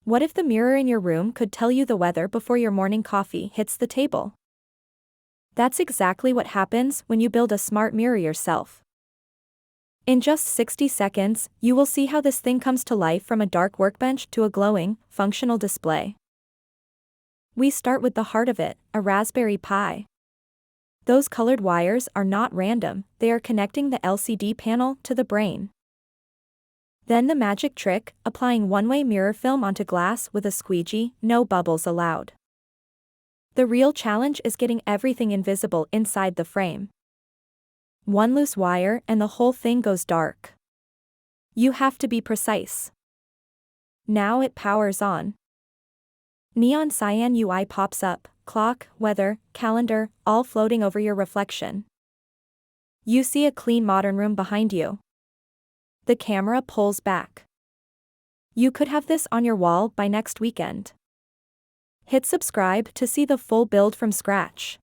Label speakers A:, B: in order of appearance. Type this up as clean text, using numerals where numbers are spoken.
A: What if the mirror in your room could tell you the weather before your morning coffee hits the table? That's exactly what happens when you build a smart mirror yourself. In just 60 seconds, you will see how this thing comes to life from a dark workbench to a glowing, functional display. We start with the heart of it, a Raspberry Pi. Those colored wires are not random, they are connecting the LCD panel to the brain. Then the magic trick, applying one-way mirror film onto glass with a squeegee, no bubbles allowed. The real challenge is getting everything invisible inside the frame. One loose wire and the whole thing goes dark. You have to be precise. Now it powers on. Neon cyan UI pops up, clock, weather, calendar, all floating over your reflection. You see a clean modern room behind you. The camera pulls back. You could have this on your wall by next weekend. Hit subscribe to see the full build from scratch.